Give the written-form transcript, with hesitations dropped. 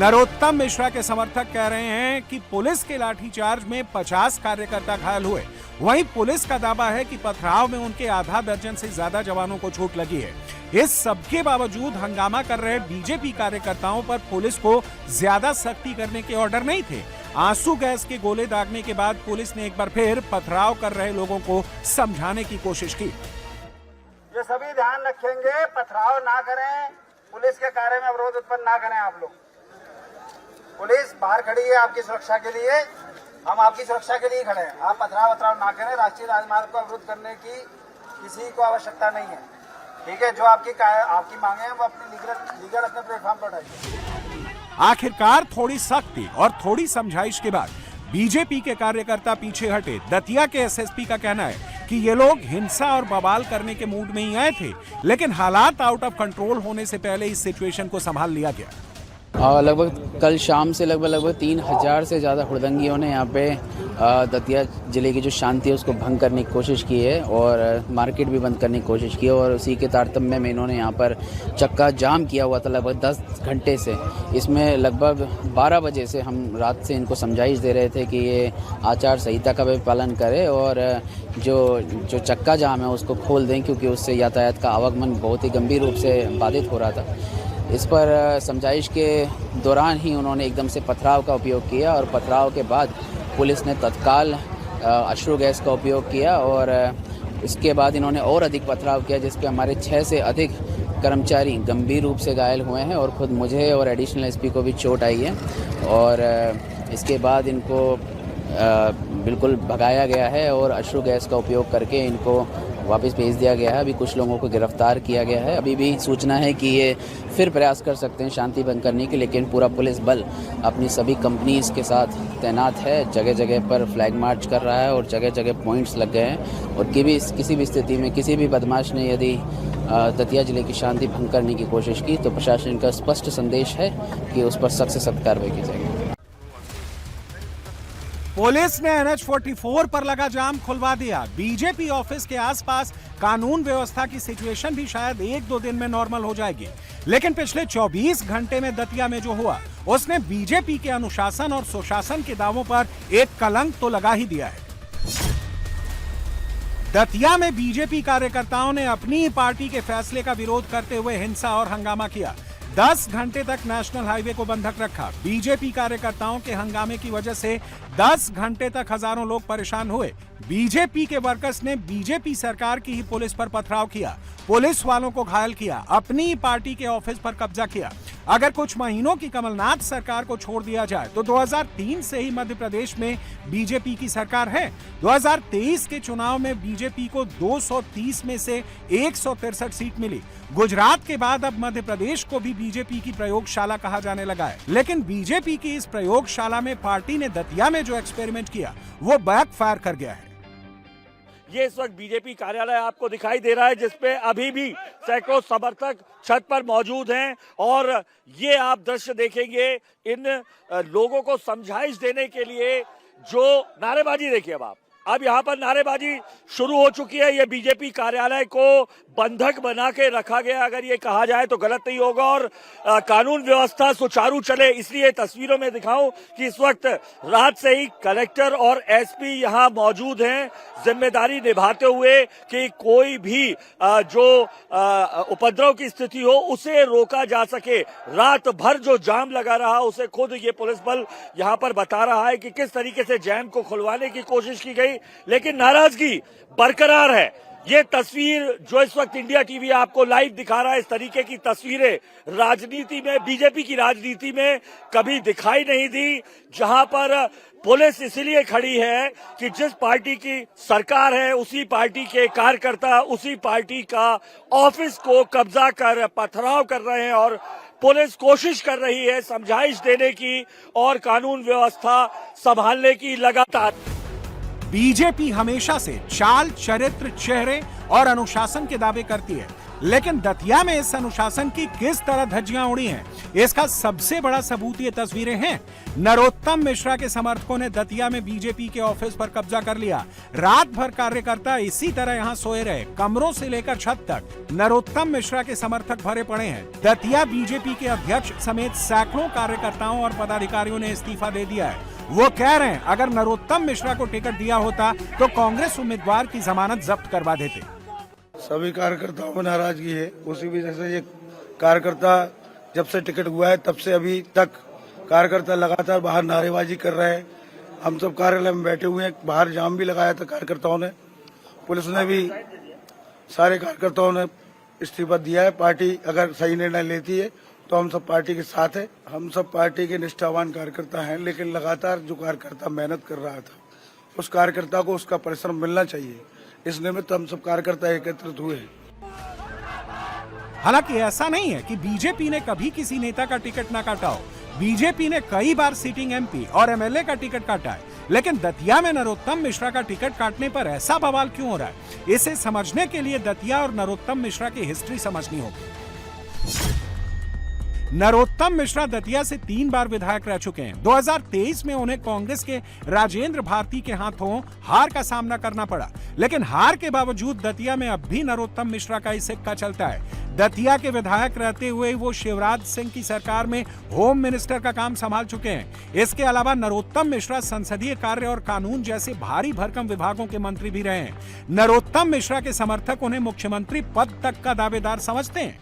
नरोत्तम मिश्रा के समर्थक कह रहे हैं कि पुलिस के लाठीचार्ज में 50 कार्यकर्ता घायल हुए। वहीं पुलिस का दावा है कि पथराव में उनके आधा दर्जन से ज्यादा जवानों को चोट लगी है। इस सबके बावजूद हंगामा कर रहे बीजेपी कार्यकर्ताओं पर पुलिस को ज्यादा सख्ती करने के ऑर्डर नहीं थे। आंसू गैस के गोले दागने के बाद पुलिस ने एक बार फिर पथराव कर रहे लोगों को समझाने की कोशिश की। ये सभी ध्यान रखेंगे, पथराव ना करें, पुलिस के कार्य में अवरोध उत्पन्न ना करें। आप लोग, पुलिस बाहर खड़ी है आपकी सुरक्षा के लिए, हम आपकी सुरक्षा के लिए खड़े हैं। आप पथराव ना करें। राष्ट्रीय राजमार्ग को अवरुद्ध करने की किसी को आवश्यकता नहीं है, ठीक है। जो आपकी मांगे हैं वो अपनी लीगल अपने प्लेटफॉर्म पर उठाइए। आखिरकार थोड़ी सख्ती और थोड़ी समझाइश के बाद बीजेपी के कार्यकर्ता पीछे हटे। दतिया के एसएसपी का कहना है कि ये लोग हिंसा और बवाल करने के मूड में ही आए थे, लेकिन हालात आउट ऑफ कंट्रोल होने से पहले इस सिचुएशन को संभाल लिया गया। लगभग कल शाम से लगभग 3000 से ज़्यादा हुड़दंगियों ने यहाँ पे दतिया ज़िले की जो शांति है उसको भंग करने की कोशिश की है और मार्केट भी बंद करने की कोशिश की है। और उसी के तारतम्य में इन्होंने यहाँ पर चक्का जाम किया हुआ था लगभग 10 घंटे से। इसमें लगभग 12 बजे से हम रात से इनको समझाइश दे रहे थे कि ये आचार संहिता का भी पालन करें और जो चक्का जाम है उसको खोल दें, क्योंकि उससे यातायात का आवागमन बहुत ही गंभीर रूप से बाधित हो रहा था। इस पर समझाइश के दौरान ही उन्होंने एकदम से पथराव का उपयोग किया और पथराव के बाद पुलिस ने तत्काल अश्रु गैस का उपयोग किया और इसके बाद इन्होंने और अधिक पथराव किया, जिस पे हमारे 6 से अधिक कर्मचारी गंभीर रूप से घायल हुए हैं और ख़ुद मुझे और एडिशनल एसपी को भी चोट आई है। और इसके बाद इनको बिल्कुल भगाया गया है और अश्रु गैस का उपयोग करके इनको वापस भेज दिया गया है। अभी कुछ लोगों को गिरफ्तार किया गया है। अभी भी सूचना है कि ये फिर प्रयास कर सकते हैं शांति भंग करने के, लेकिन पूरा पुलिस बल अपनी सभी कंपनीज के साथ तैनात है। जगह जगह पर फ्लैग मार्च कर रहा है और जगह जगह पॉइंट्स लग गए हैं और किसी भी स्थिति में किसी भी बदमाश ने यदि दतिया जिले की शांति भंग करने की कोशिश की तो प्रशासन का स्पष्ट संदेश है कि उस पर सख्त से सख्त कार्रवाई की जाएगी। पुलिस ने NH-44 पर लगा जाम खुलवा दिया। बीजेपी ऑफिस के आसपास कानून व्यवस्था की सिचुएशन भी शायद 1-2 दिन में नॉर्मल हो जाएगी, लेकिन पिछले 24 घंटे में दतिया में जो हुआ उसने बीजेपी के अनुशासन और सुशासन के दावों पर एक कलंक तो लगा ही दिया है। दतिया में बीजेपी कार्यकर्ताओं ने अपनी पार्टी के फैसले का विरोध करते हुए हिंसा और हंगामा किया। 10 घंटे तक नेशनल हाईवे को बंधक रखा। बीजेपी कार्यकर्ताओं के हंगामे की वजह से 10 घंटे तक हजारों लोग परेशान हुए। बीजेपी के वर्कर्स ने बीजेपी सरकार की ही पुलिस पर पथराव किया, पुलिस वालों को घायल किया, अपनी पार्टी के ऑफिस पर कब्जा किया। अगर कुछ महीनों की कमलनाथ सरकार को छोड़ दिया जाए तो 2003 से ही मध्य प्रदेश में बीजेपी की सरकार है। 2023 के चुनाव में बीजेपी को 230 में से 163 सीट मिली। गुजरात के बाद अब मध्य प्रदेश को भी बीजेपी की प्रयोगशाला कहा जाने लगा है, लेकिन बीजेपी की इस प्रयोगशाला में पार्टी ने दतिया में जो एक्सपेरिमेंट किया वो बैकफायर कर गया है। ये इस वक्त बीजेपी कार्यालय आपको दिखाई दे रहा है, जिसपे अभी भी सैकड़ों समर्थक छत पर मौजूद हैं और ये आप दृश्य देखेंगे इन लोगों को समझाइश देने के लिए जो नारेबाजी देखिए। अब यहाँ पर नारेबाजी शुरू हो चुकी है। ये बीजेपी कार्यालय को बंधक बना के रखा गया, अगर ये कहा जाए तो गलत नहीं होगा, और कानून व्यवस्था सुचारू चले इसलिए तस्वीरों में दिखाऊं कि इस वक्त रात से ही कलेक्टर और एसपी यहाँ मौजूद हैं, जिम्मेदारी निभाते हुए कि कोई भी जो उपद्रव की स्थिति हो उसे रोका जा सके। रात भर जो जाम लगा रहा उसे खुद ये पुलिस बल यहाँ पर बता रहा है कि किस तरीके से जैम को खुलवाने की कोशिश की गई, लेकिन नाराजगी बरकरार है। ये तस्वीर जो इस वक्त इंडिया टीवी आपको लाइव दिखा रहा है, इस तरीके की तस्वीरें राजनीति में, बीजेपी की राजनीति में कभी दिखाई नहीं दी, जहां पर पुलिस इसलिए खड़ी है कि जिस पार्टी की सरकार है उसी पार्टी के कार्यकर्ता उसी पार्टी का ऑफिस को कब्जा कर पथराव कर रहे हैं और पुलिस कोशिश कर रही है समझाइश देने की और कानून व्यवस्था संभालने की लगातार। बीजेपी हमेशा से चाल, चरित्र, चेहरे और अनुशासन के दावे करती है। लेकिन दतिया में इस अनुशासन की किस तरह धज्जियां उड़ी हैं, इसका सबसे बड़ा सबूत ये तस्वीरें हैं। नरोत्तम मिश्रा के समर्थकों ने दतिया में बीजेपी के ऑफिस पर कब्जा कर लिया। रात भर कार्यकर्ता इसी तरह यहां सोए रहे, कमरों से लेकर छत तक नरोत्तम मिश्रा के समर्थक भरे पड़े हैं। दतिया बीजेपी के अध्यक्ष समेत सैकड़ों कार्यकर्ताओं और पदाधिकारियों ने इस्तीफा दे दिया है। वो कह रहे हैं अगर नरोत्तम मिश्रा को टिकट दिया होता तो कांग्रेस उम्मीदवार की जमानत जब्त करवा देते। सभी कार्यकर्ताओं में नाराजगी है। उसी वजह से ये कार्यकर्ता जब से टिकट हुआ है तब से अभी तक कार्यकर्ता लगातार बाहर नारेबाजी कर रहे हैं। हम सब कार्यालय में बैठे हुए हैं, बाहर जाम भी लगाया था कार्यकर्ताओं ने, पुलिस ने भी, सारे कार्यकर्ताओं ने इस्तीफा दिया है। पार्टी अगर सही निर्णय लेती है तो हम सब पार्टी के साथ है। हम सब पार्टी के निष्ठावान कार्यकर्ता हैं, लेकिन लगातार जो कार्यकर्ता मेहनत कर रहा था उस कार्यकर्ता को उसका परिश्रम मिलना चाहिए। इस निमित्त हम सब कार्यकर्ता एकत्रित हुए हैं। हालांकि ऐसा नहीं है कि बीजेपी ने कभी किसी नेता का टिकट ना काटा हो। बीजेपी ने कई बार सिटिंग एमपी और एमएलए का टिकट काटा है, लेकिन दतिया में नरोत्तम मिश्रा का टिकट काटने पर ऐसा बवाल क्यों हो रहा है, इसे समझने के लिए दतिया और नरोत्तम मिश्रा की हिस्ट्री समझनी होगी। नरोत्तम मिश्रा दतिया से 3 बार विधायक रह चुके हैं। 2023 में उन्हें कांग्रेस के राजेंद्र भारती के हाथों हार का सामना करना पड़ा, लेकिन हार के बावजूद दतिया में अब भी नरोत्तम मिश्रा का ही सिक्का चलता है। दतिया के विधायक रहते हुए वो शिवराज सिंह की सरकार में होम मिनिस्टर का काम संभाल चुके हैं। इसके अलावा नरोत्तम मिश्रा संसदीय कार्य और कानून जैसे भारी भरकम विभागों के मंत्री भी रहे हैं। नरोत्तम मिश्रा के समर्थक उन्हें मुख्यमंत्री पद तक का दावेदार समझते हैं।